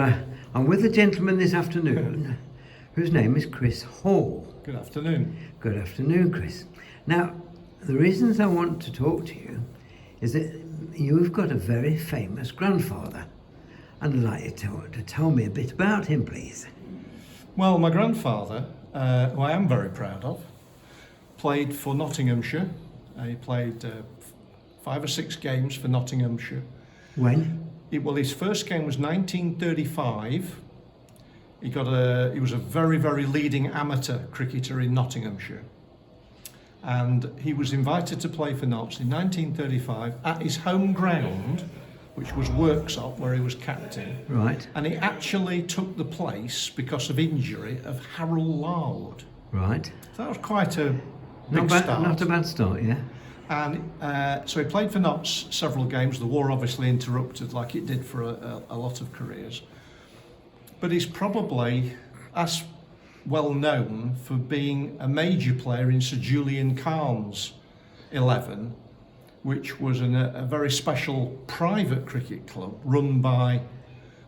I'm with a gentleman this afternoon whose name is Chris Hall. Good afternoon. Good afternoon, Chris. Now, the reasons I want to talk to you is that you've got a very famous grandfather, and I'd like you to tell me a bit about him, please. Well, my grandfather, who I am very proud of, played for Nottinghamshire. He played 5 or 6 games for Nottinghamshire. When? His first game was 1935. He was a very, very leading amateur cricketer in Nottinghamshire. And he was invited to play for Notts in 1935 at his home ground, which was Worksop, where he was captain. Right. And he actually took the place, because of injury, of Harold Lard. Right. So that was quite a big start. Not a bad start, yeah. And so he played for Notts several games. The war obviously interrupted, like it did for a lot of careers. But he's probably as well known for being a major player in Sir Julien Cahn's 11, which was a very special private cricket club run by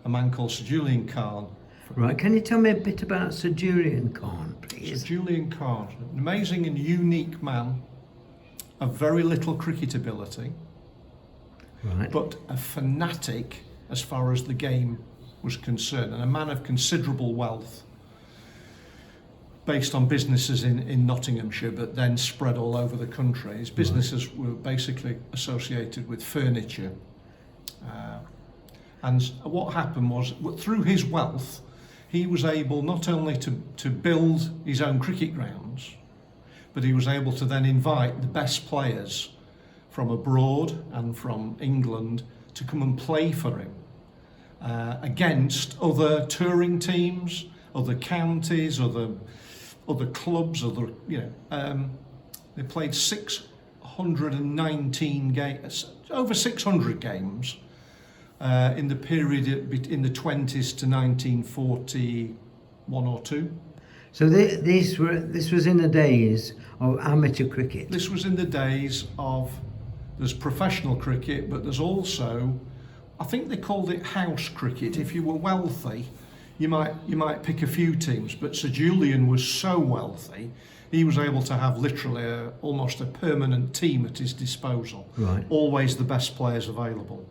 a man called Sir Julien Cahn. Right, can you tell me a bit about Sir Julien Cahn, please? Sir Julien Cahn, an amazing and unique man of very little cricket ability, right, but a fanatic as far as the game was concerned, and a man of considerable wealth, based on businesses in Nottinghamshire, but then spread all over the country. His businesses were basically associated with furniture. And what happened was, through his wealth, he was able not only to build his own cricket grounds, but he was able to then invite the best players from abroad and from England to come and play for him against other touring teams, other counties, other clubs, they played 619 games, over 600 games in the period in the 20s to 1941 or 2. So this was in the days of amateur cricket. This was in the days of, there's professional cricket, but there's also, I think they called it house cricket. If you were wealthy, you might pick a few teams, but Sir Julien was so wealthy, he was able to have literally almost a permanent team at his disposal. Right. Always the best players available.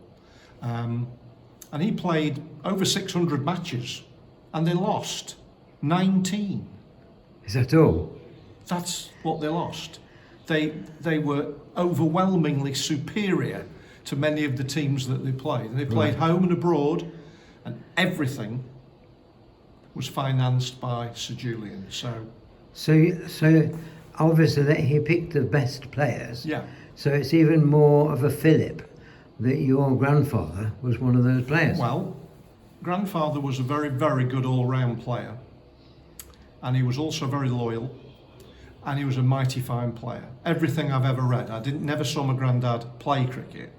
And he played over 600 matches, and they lost 19. Is that all? That's what they lost. They were overwhelmingly superior to many of the teams that they played. And they played home and abroad, and everything was financed by Sir Julien. So obviously that he picked the best players. Yeah. So it's even more of a fillip that your grandfather was one of those players. Well, grandfather was a very, very good all-round player, and he was also very loyal, and he was a mighty fine player. Everything I've ever read, never saw my granddad play cricket.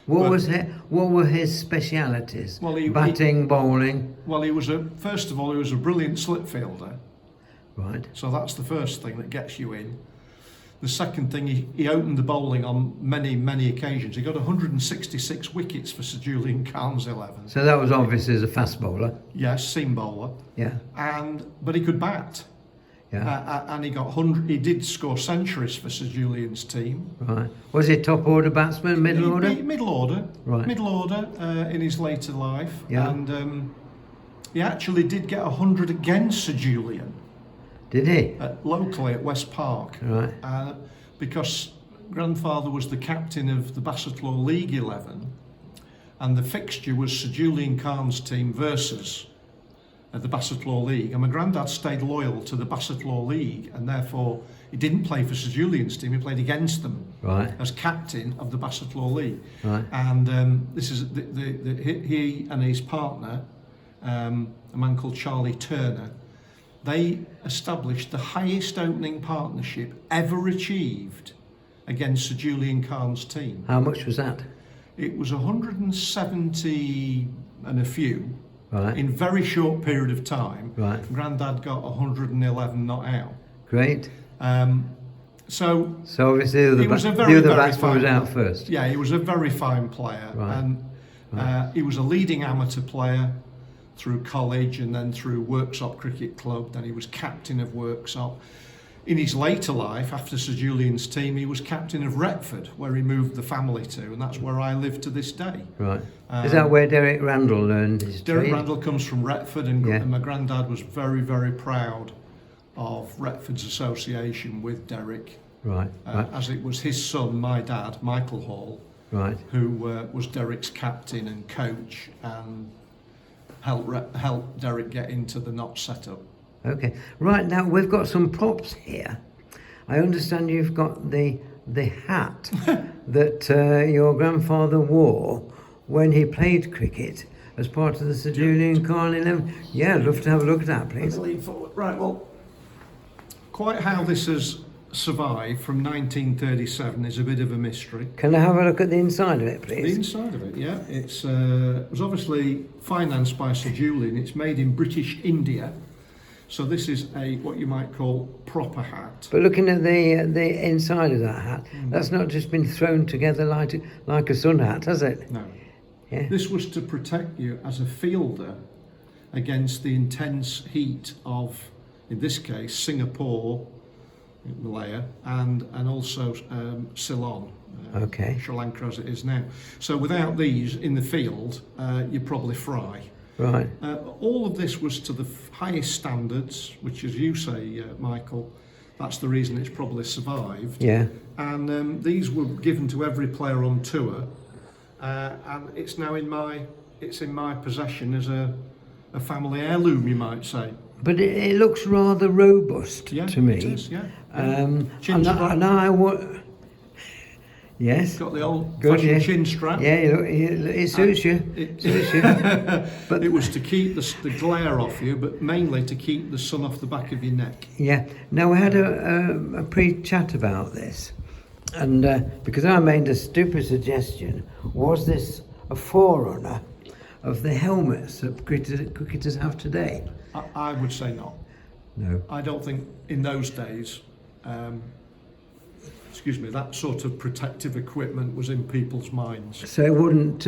What were his specialities? Well, batting, bowling. Well, first of all, he was a brilliant slip fielder. Right. So that's the first thing that gets you in. The second thing, he opened the bowling on many, many occasions. He got 166 wickets for Sir Julien Cahn's 11. So that was obviously as a fast bowler. Yes, seam bowler. Yeah. But he could bat. Yeah. And he did score centuries for Sir Julien's team. Right. Was he top order batsman, middle order? Middle order. Right. Middle order in his later life. Yeah. And he actually did get 100 against Sir Julien. Did he? Locally at West Park. Right. Because grandfather was the captain of the Bassetlaw League 11, and the fixture was Sir Julien Cahn's team versus the Bassetlaw League, and my granddad stayed loyal to the Bassetlaw League, and therefore he didn't play for Sir Julien's team, he played against them. Right. As captain of the Bassetlaw League. Right. And this is he and his partner, a man called Charlie Turner, they established the highest opening partnership ever achieved against Sir Julien Cahn's team. How much was that? It was 170 and a few. Right. In a very short period of time. Right. Grandad got 111 not out. Great. So obviously the other batsman was out first. Yeah, he was a very fine player. Right. And he was a leading amateur player. through college and then through Worksop Cricket Club. Then he was captain of Worksop. In his later life, after Sir Julian's team, he was captain of Retford, where he moved the family to, and that's where I live to this day. Right. Is that where Derek Randall learned his Derek trade? Randall comes from Retford, and, Yeah. and my granddad was very, very proud of Retford's association with Derek, Right. Right. as it was his son, my dad, Michael Hall, Right. who was Derek's captain and coach, and helped Derek get into the Notts setup. Okay. Right, now we've got some props here. I understand you've got the hat that your grandfather wore when he played cricket as part of the Sir Julian Cahn 11. Yeah, I'd love to have a look at that, please. Lean forward. Right, well, quite how this has survived from 1937 is a bit of a mystery. Can I have a look at the inside of it, The please? inside of it, yeah, it was obviously financed by Sir Julian. It's made in British India, so this is what you might call proper hat. But looking at the inside of that hat, that's not just been thrown together like a sun hat, has it? No, Yeah. this was to protect you as a fielder against the intense heat of, in this case, Singapore, Malaya, and also Ceylon, Okay. Sri Lanka as it is now. So without these in the field, you probably fry. Right. All of this was to the highest standards, which, as you say, Michael, that's the reason it's probably survived. Yeah. And these were given to every player on tour, and it's now in my possession as a family heirloom, you might say. But it looks rather robust to me. It is, yeah. And I yes. Got the old Good, fashioned yeah. chin strap. Yeah, it suits you. It, Suits you. but it was to keep the glare off you, but mainly to keep the sun off the back of your neck. Yeah. Now we had a pre-chat about this, and because I made a stupid suggestion, was this a forerunner of the helmets that cricketers have today? I would say not. No. I don't think in those days, that sort of protective equipment was in people's minds. So it wouldn't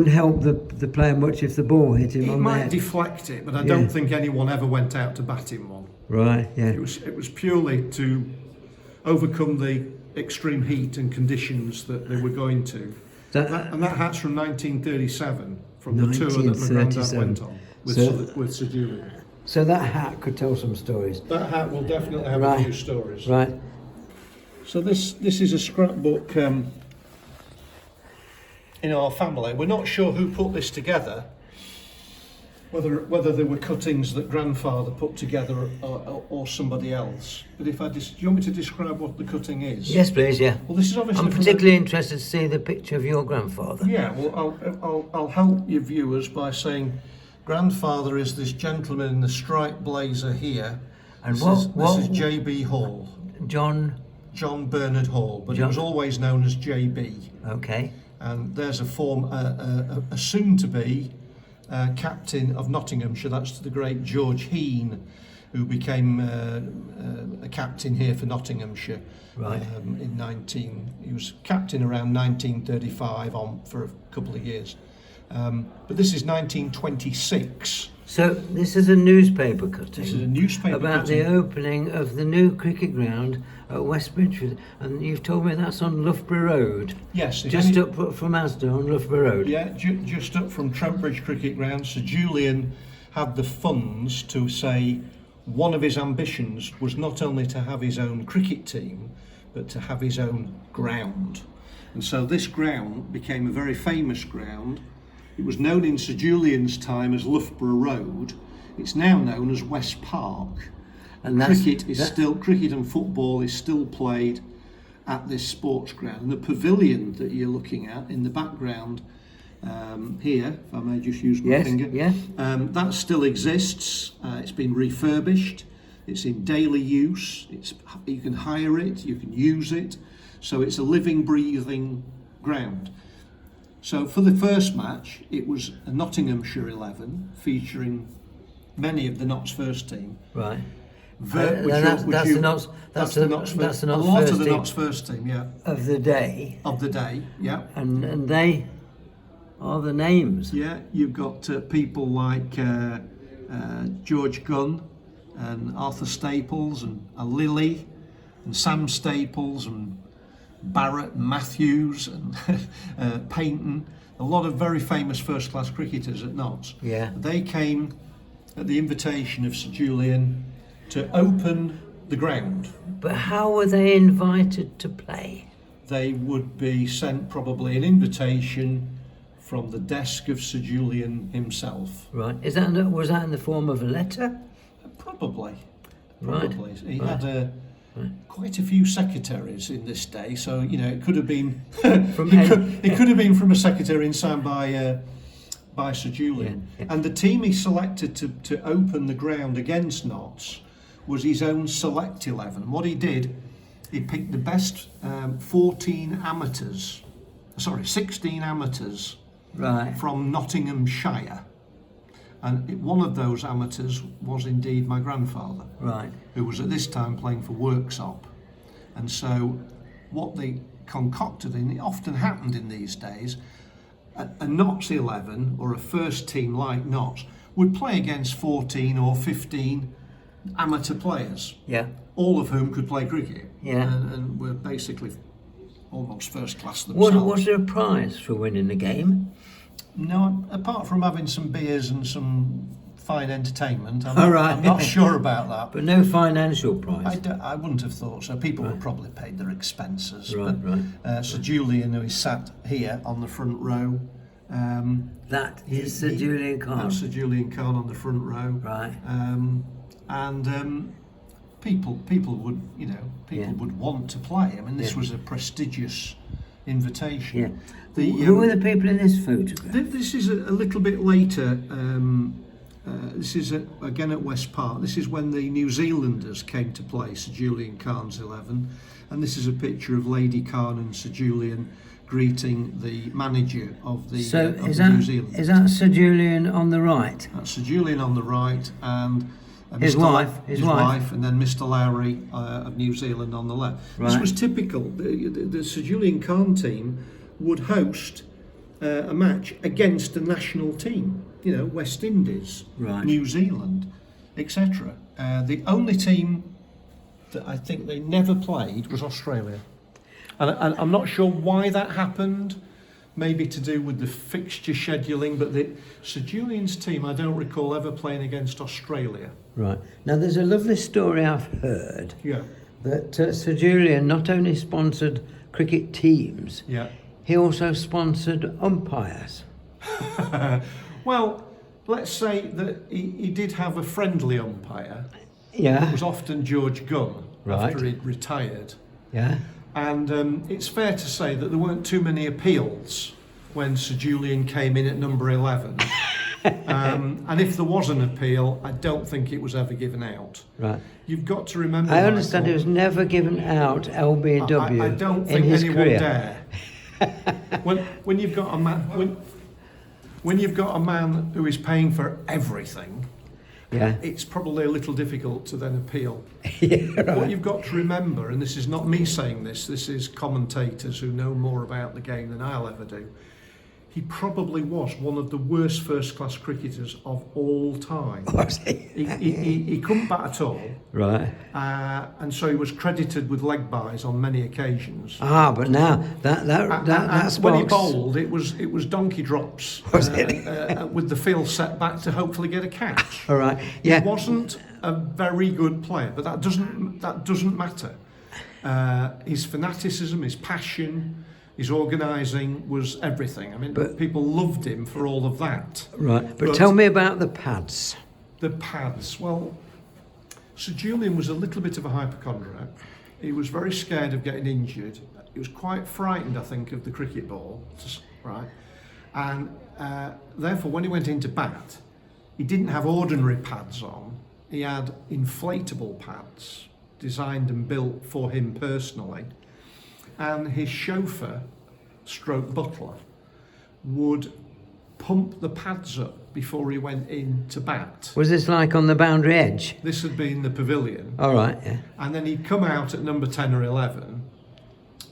help the player much if the ball hit him It on the might head. deflect it, but I Yeah. don't think anyone ever went out to bat him one. Right. Yeah. It was purely to overcome the extreme heat and conditions that they were going to. That hat's from 1937, from the tour that my granddad went on with Sir Julian. So that hat could tell some stories. That hat will definitely have a few stories. Right. So this is a scrapbook in our family. We're not sure who put this together, whether they were cuttings that grandfather put together or somebody else. But do you want me to describe what the cutting is? Yes, please. Yeah. Well, this is obviously. I'm particularly interested to see the picture of your grandfather. Yeah. Well, I'll help your viewers by saying, grandfather is this gentleman in the striped blazer here. And this is J.B. Hall. John Bernard Hall, but he was always known as J.B. Okay. And there's a soon-to-be captain of Nottinghamshire. That's the great George Hean, who became a captain here for Nottinghamshire. Right. He was captain around 1935 for a couple of years. But this is 1926. So this is a newspaper cutting. This is a newspaper about cutting. the opening of the new cricket ground at West Bridgford, and you've told me that's on Loughborough Road. Yes. Just up from Asda on Loughborough Road. Yeah, just up from Trent Cricket Ground. Sir Julian had the funds to say one of his ambitions was not only to have his own cricket team, but to have his own ground. And so this ground became a very famous ground. It was known in Sir Julian's time as Loughborough Road. It's now known as West Park. And cricket and football is still played at this sports ground. And the pavilion that you're looking at in the background here, if I may just use my finger, that still exists. It's been refurbished. It's in daily use. You can hire it, you can use it. So it's a living, breathing ground. So for the first match, it was a Nottinghamshire 11 featuring many of the Notts first team. Right. That's the Notts first team, yeah. Of the day. Of the day, yeah. And they are the names. Yeah, you've got people like George Gunn and Arthur Staples and Lilly and Sam Staples and Barrett and Matthews and Payton. A lot of very famous first-class cricketers at Notts. Yeah. They came at the invitation of Sir Julien to open the ground. But how were they invited to play? They would be sent probably an invitation from the desk of Sir Julien himself. Right. Was that in the form of a letter? Probably. Right. He Right. had quite a few secretaries in this day, so it could have been it could have been from a secretary and signed by Sir Julien. Yeah. And the team he selected to open the ground against Notts was his own select 11. What he did, he picked the best 16 amateurs Right. from Nottinghamshire. And one of those amateurs was indeed my grandfather, Right. who was at this time playing for Worksop. And so what they concocted, and it often happened in these days, a Notts 11 or a first team like Notts would play against 14 or 15 amateur players, Yeah. all of whom could play cricket, Yeah. and were basically almost first class themselves. Was there a prize for winning the game? No, apart from having some beers and some fine entertainment, All right. I'm not sure about that. But no financial prize. I wouldn't have thought so. People would probably pay their expenses. Right, but, Sir Julien, who is sat here on the front row. That is Sir Julien Cahn. That's Sir Julien Cahn on the front row. Right. And people would, Yeah. would want to play. I mean, this Yeah. was a prestigious invitation. Yeah. The, Who were the people in this photograph? This is a little bit later. This is again at West Park. This is when the New Zealanders came to play Sir Julien Cahn's 11, and this is a picture of Lady Cahn and Sir Julien greeting the manager of the, So of is the New Zealand. that Sir Julien on the right? That's Sir Julien on the right, and His wife, and then Mr. Lowry of New Zealand on the left. This Right. was typical. The Sir Julien Cahn team would host a match against a national team, West Indies, Right. New Zealand, etc. The only team that I think they never played was Australia. And I'm not sure why that happened, maybe to do with the fixture scheduling, but Sir Julien's team, I don't recall ever playing against Australia. Right. Now there's a lovely story I've heard Yeah, that Sir Julien not only sponsored cricket teams, yeah. he also sponsored umpires. Well, let's say that he did have a friendly umpire. It Yeah. was often George Gunn, Right. after he'd retired. Yeah. And it's fair to say that there weren't too many appeals when Sir Julien came in at number 11. And if there was an appeal, I don't think it was ever given out. Right. You've got to remember, I understand Michael, it was never given out LBW I don't in think his anyone career. dare. when you've got a man when you've got a man who is paying for everything, Yeah. it's probably a little difficult to then appeal. Yeah. What Right. you've got to remember, and this is not me saying this is commentators who know more about the game than I'll ever do, he probably was one of the worst first-class cricketers of all time. Was he? He couldn't bat at all, Right. and so he was credited with leg byes on many occasions. Ah, but now that And when he sparks. bowled, it was donkey drops Was it? with the field set back to hopefully get a catch. All right. Yeah. He wasn't a very good player, but that doesn't matter. His fanaticism, his passion, his organising was everything. I mean, people loved him for all of that. Right. But tell me about the pads. The pads. Well, Sir Julien was a little bit of a hypochondriac. He was very scared of getting injured. He was quite frightened, I think, of the cricket ball. Right. And therefore, when he went into bat, he didn't have ordinary pads on. He had inflatable pads designed and built for him personally. And his chauffeur, stroke butler, would pump the pads up before he went in to bat. Was this like on the boundary edge? This had been the pavilion. All right. Yeah. And then he'd come out at number 10 or 11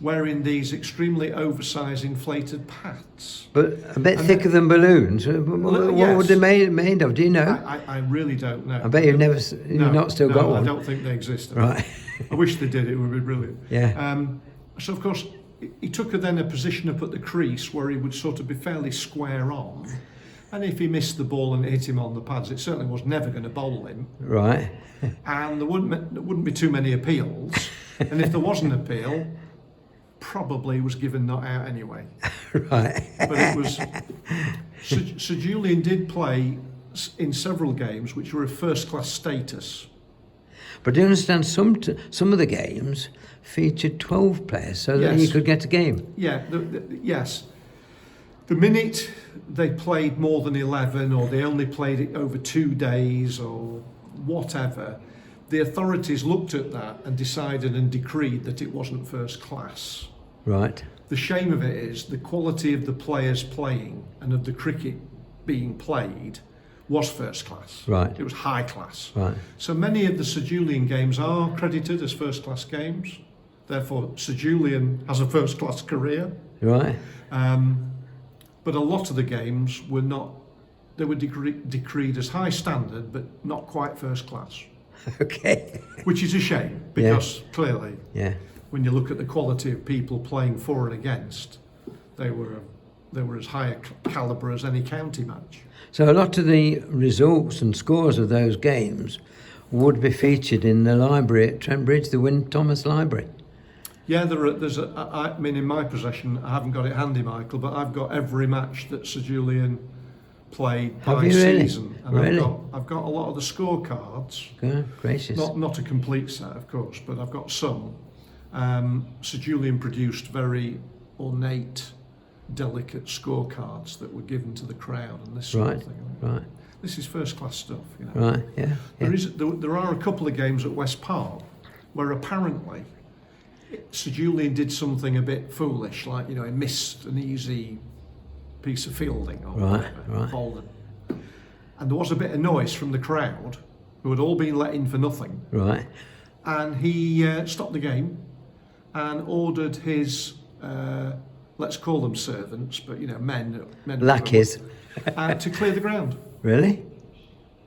wearing these extremely oversized inflated pads. But a bit thicker than balloons. What yes. were they made of? Do you know? I really don't know. I bet you've not still got one. I don't think they exist. Right. I wish they did. It would be brilliant. Yeah. So of course he took then a position up at the crease where he would sort of be fairly square on, and if he missed the ball and it hit him on the pads, it certainly was never going to bowl him. Right. And there wouldn't be too many appeals, and if there was an appeal, probably was given not out anyway. Right. But it was Sir Julien did play in several games which were of first class status. But do you understand some of the games featured 12 players so that you could get a game? Yeah, yes. The minute they played more than 11, or they only played it over 2 days or whatever, the authorities looked at that and decided and decreed that it wasn't first class. Right. The shame of it is the quality of the players playing and of the cricket being played was first class. Right. It was high class. Right. So many of the Sir Julien games are credited as first class games. Therefore, Sir Julien has a first class career. Right. But a lot of the games were not. They were decreed as high standard, but not quite first class. Okay. Which is a shame, because clearly, when you look at the quality of people playing for and against, they were as high a calibre as any county match. So a lot of the results and scores of those games would be featured in the library at Trent Bridge, the Wyn Thomas Library. Yeah, I mean, in my possession, I haven't got it handy, Michael, but I've got every match that Sir Julien played by season. And really? I've got a lot of the scorecards. Good gracious. Not a complete set, of course, but I've got some. Sir Julien produced very ornate, delicate scorecards that were given to the crowd and this sort of thing. Right. This is first class stuff, you know. Right. Yeah. There are a couple of games at West Park where apparently Sir Julien did something a bit foolish, like, you know, he missed an easy piece of fielding or whatever, bowled it. And there was a bit of noise from the crowd, who had all been let in for nothing. Right. And he stopped the game and ordered his, let's call them servants, but, you know, men lackeys, to clear the ground. Really?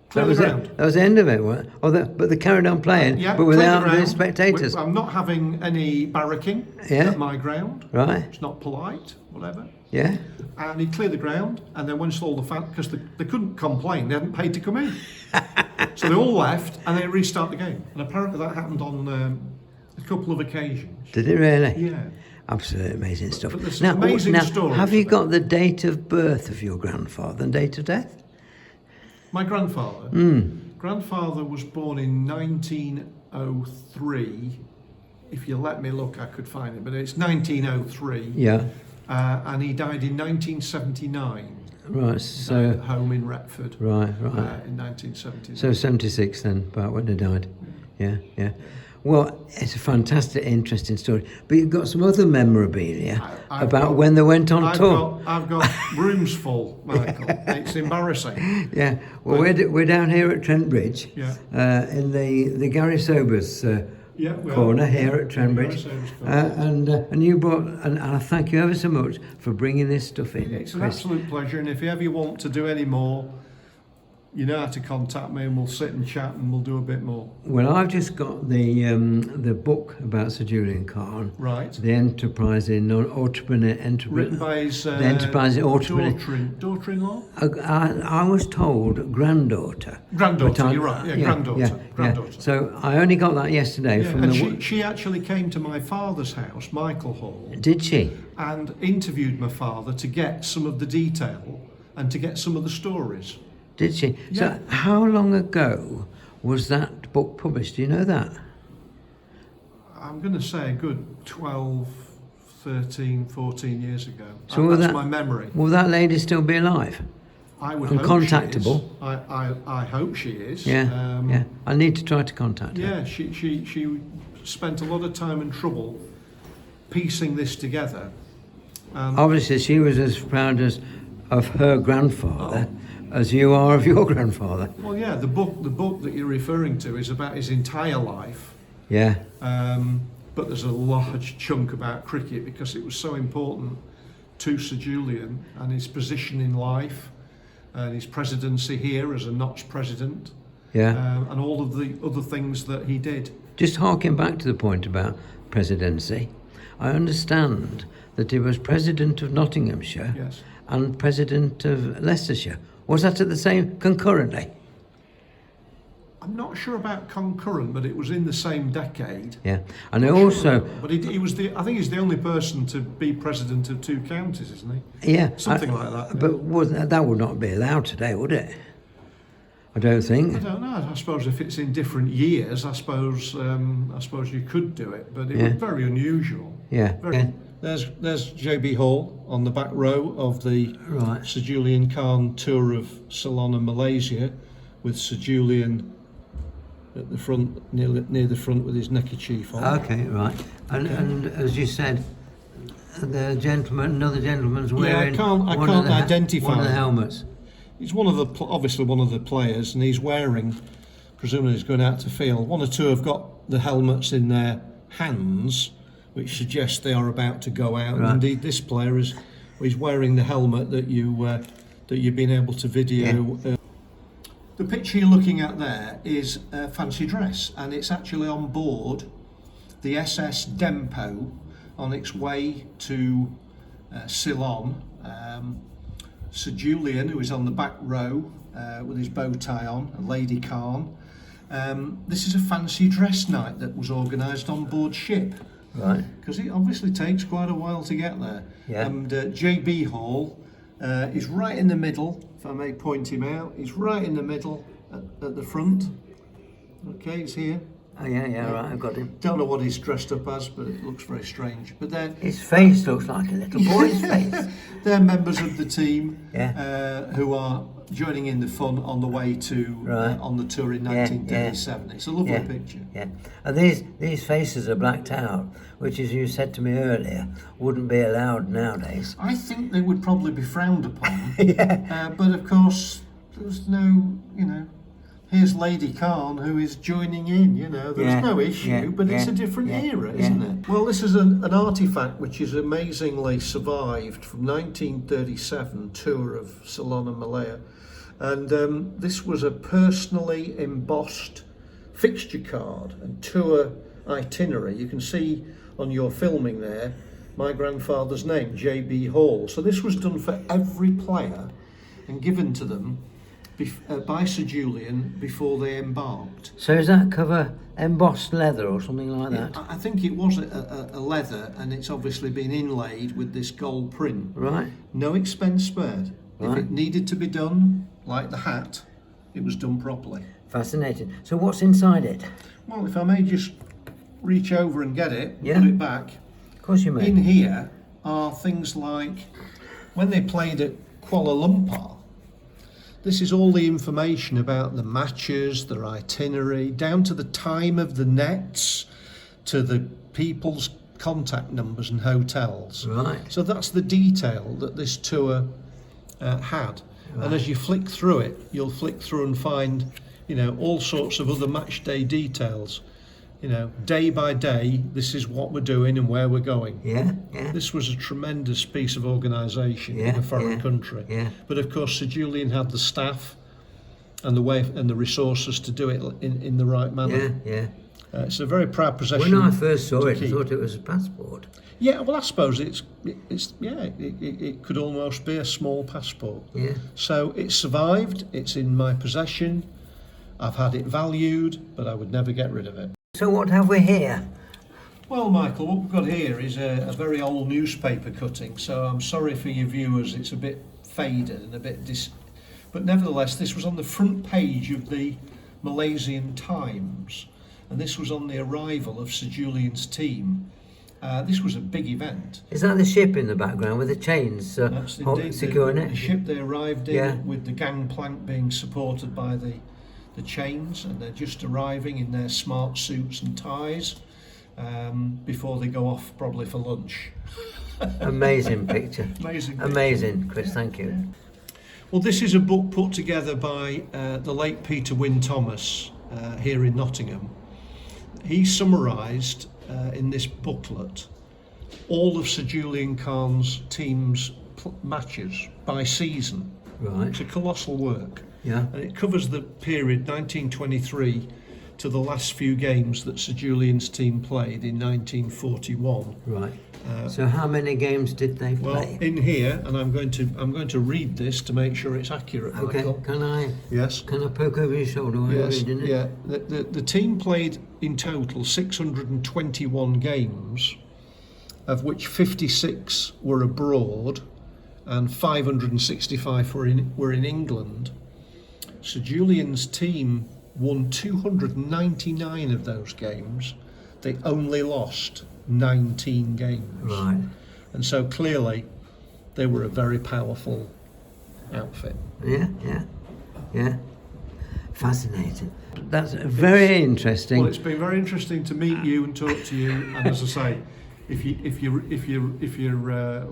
Clear the ground. That was the end of it. But they carried on playing, but without the spectators. I'm not having any barracking at my ground. Right. It's not polite, whatever. Yeah. And he cleared the ground, and then once all the fans, because they couldn't complain, they hadn't paid to come in. So they all left, and they restart the game. And apparently that happened on a couple of occasions. Did it really? Yeah. Absolutely amazing stuff. But there's amazing stories. Have you got the date of birth of your grandfather and date of death? My grandfather? Grandfather was born in 1903. If you let me look, I could find it, but it's 1903. Yeah. And he died in 1979. Right, so... At home in Retford. Right. In 1979. So 76 then, about when he died. Yeah. Well, it's a fantastic, interesting story. But you've got some other memorabilia about when they went on tour. I've got rooms full, Michael. It's embarrassing. Yeah. Well, we're down here at Trent Bridge. Yeah. In the Gary Sobers corner here at Trent Bridge. And you brought, and I thank you ever so much for bringing this stuff in. It's an absolute pleasure. And if you ever want to do any more, you know how to contact me, and we'll sit and chat and we'll do a bit more. Well, I've just got the book about Sir Julien Cahn. Right. The Enterprising Entrepreneur. Written by his the Enterprising Entrepreneur. Daughter-in-law? I was told granddaughter. Granddaughter, you're right. Yeah, granddaughter. Granddaughter. Yeah. So I only got that yesterday from and she actually came to my father's house, Michael Hall. Did she? And interviewed my father to get some of the detail and to get some of the stories. Did she? Yeah. So how long ago was that book published? Do you know that? I'm going to say a good 12, 13, 14 years ago. So that's my memory. Will that lady still be alive? I would and hope contactable? She is. I hope she is. Yeah. I need to try to contact her. Yeah, she spent a lot of time and trouble piecing this together. Obviously, she was as proud of her grandfather as you are of your grandfather. Well, yeah, the book that you're referring to is about his entire life. Yeah. but there's a large chunk about cricket because it was so important to Sir Julien and his position in life and his presidency here as a Notch president. Yeah. And all of the other things that he did. Just harking back to the point about presidency, I understand that he was president of Nottinghamshire Yes. and president of Leicestershire. Was that at the same concurrently? I'm not sure about concurrent, but it was in the same decade. Yeah, and I also. But he was I think he's the only person to be president of 2 counties, isn't he? Yeah, Something like that. Yeah. But that would not be allowed today, would it? I don't think. I don't know. I suppose if it's in different years, I suppose you could do it, but it Yeah. was very unusual. Yeah. Very. Yeah. There's JB Hall on the back row of the Right. Sir Julien Cahn tour of Ceylon and Malaysia, with Sir Julien at the front, near the front, with his neckerchief on. Okay, right. And as you said, another gentleman's wearing I can't one of the identify one of the him. helmets. He's obviously one of the players, and he's wearing, presumably he's going out to field. 1 or 2 have got the helmets in their hands, which suggests they are about to go out. Right. Indeed, this player is wearing the helmet that you've been able to video. Yeah. The picture you're looking at there is a fancy dress, and it's actually on board the SS Dempo on its way to Ceylon. Sir Julien, who is on the back row with his bow tie on, and Lady Cahn. This is a fancy dress night that was organised on board ship. Right. Because it obviously takes quite a while to get there. Yeah. And JB Hall is right in the middle, if I may point him out. He's right in the middle at the front. Okay, he's here. Oh yeah, right. I've got him. Don't know what he's dressed up as, but it looks very strange. But they're His face looks like a little boy's face. they're members of the team Yeah. who are joining in the fun on the way to Right. on the tour in Yeah, 1937. It's a lovely Yeah. picture. Yeah. And these faces are blacked out, which, as you said to me earlier, wouldn't be allowed nowadays. I think they would probably be frowned upon. Yeah. But of course, there's no, here's Lady Cahn who is joining in, there's Yeah, no issue, yeah, but it's yeah, a different yeah, era, yeah. isn't it? Well, this is an artefact which is amazingly survived from 1937 tour of Ceylon and Malaya. And this was a personally embossed fixture card and tour itinerary. You can see on your filming there my grandfather's name, JB Hall. So this was done for every player and given to them by Sir Julien before they embarked. So is that cover embossed leather or something like that? I think it was a leather, and it's obviously been inlaid with this gold print. Right. No expense spared. Right. If it needed to be done, like the hat, it was done properly. Fascinating. So what's inside it? Well, if I may just reach over and get it, Yeah. put it back. Of course you may. In here are things like when they played at Kuala Lumpur. This is all the information about the matches, their itinerary, down to the time of the nets, to the people's contact numbers and hotels. Right. So that's the detail that this tour had. Right. And as you flick through it, you'll flick through and find, all sorts of other match day details. Day by day, this is what we're doing and where we're going. Yeah. This was a tremendous piece of organisation in Yeah, a foreign yeah, country. yeah. But of course, Sir Julien had the staff and the way and the resources to do it in the right manner. Yeah. It's a very proud possession. When I first saw to it, I keep. thought it was a passport. Yeah, well, I suppose it could almost be a small passport. Yeah. So it survived. It's in my possession. I've had it valued, but I would never get rid of it. So what have we here? Well, Michael, what we've got here is a very old newspaper cutting, so I'm sorry for your viewers, it's a bit faded and a bit but nevertheless, this was on the front page of the Malaysian Times, and this was on the arrival of Sir Julien's team. This was a big event. Is that the ship in the background with the chains That's indeed securing the it? ship they arrived in, Yeah. with the gangplank being supported by the chains, and they're just arriving in their smart suits and ties before they go off probably for lunch. Amazing picture. Amazing picture. Amazing, Chris, thank you. Well, this is a book put together by the late Peter Wynne Thomas here in Nottingham. He summarised in this booklet all of Sir Julien Cahn's team's matches by season. Right. It's a colossal work. Yeah. And it covers the period 1923 to the last few games that Sir Julian's team played in 1941. Right. So how many games did they Well, play? in here, and I'm going to read this to make sure it's accurate, Okay. Michael. Can I Yes. poke over your shoulder while Yes. you're reading it? Yeah. The team played in total 621 games, of which 56 were abroad, and 565 were in England. Sir Julian's team won 299 of those games. They only lost 19 games. Right. And so clearly they were a very powerful outfit. Yeah. Fascinating. That's very interesting. Well, it's been very interesting to meet you and talk to you. And as I say, if you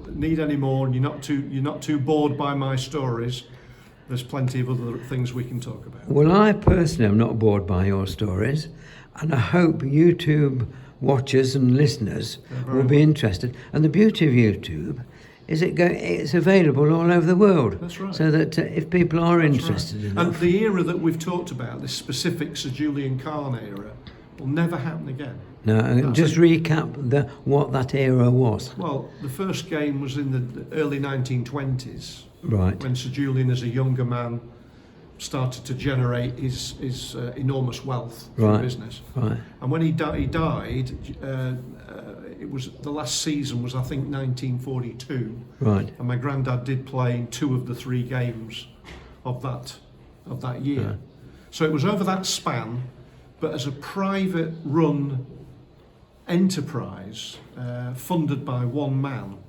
need any more and you're not too bored by my stories, there's plenty of other things we can talk about. Well, I personally am not bored by your stories, and I hope YouTube watchers and listeners will be interested. And the beauty of YouTube is it's available all over the world. That's right. So that if people are interested in And it. the era that we've talked about, this specific Sir Julien Cahn era, will never happen again. No, just recap what that era was. Well, the first game was in the early 1920s. Right. When Sir Julien, as a younger man, started to generate his enormous wealth from business. Right. And when he died, it was the last season was, I think, 1942. Right. And my granddad did play in 2 of the 3 games of that year. Right. So it was over that span, but as a private run enterprise funded by one man.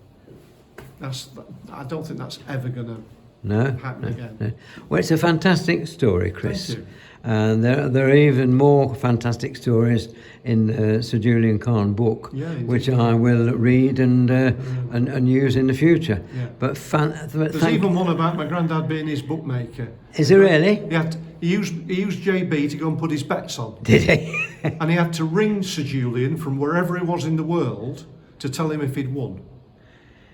I don't think that's ever going to happen again. No. Well, it's a fantastic story, Chris. Thank you. And there are even more fantastic stories in Sir Julien Cahn book, Yeah, indeed. which I will read and use in the future. Yeah. But There's even one about my granddad being his bookmaker. Is it really? He used JB to go and put his bets on. Did he? And he had to ring Sir Julien from wherever he was in the world to tell him if he'd won.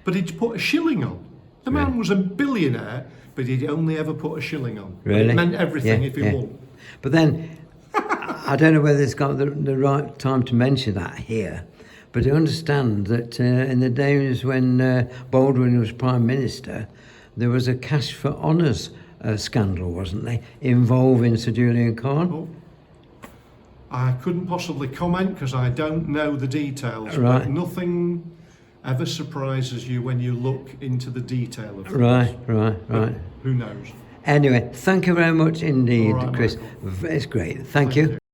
But he'd put a shilling on. The man was a billionaire, but he'd only ever put a shilling on. Really? It meant everything if he won. But then, I don't know whether it's got the right time to mention that here, but I understand that in the days when Baldwin was Prime Minister, there was a cash for honours scandal, wasn't there, involving Sir Julien Cahn? Oh. I couldn't possibly comment because I don't know the details. Right. But nothing ever surprises you when you look into the detail of things. Right. Who knows? Anyway, thank you very much indeed, All right, Chris. Michael. It's great. Thank you.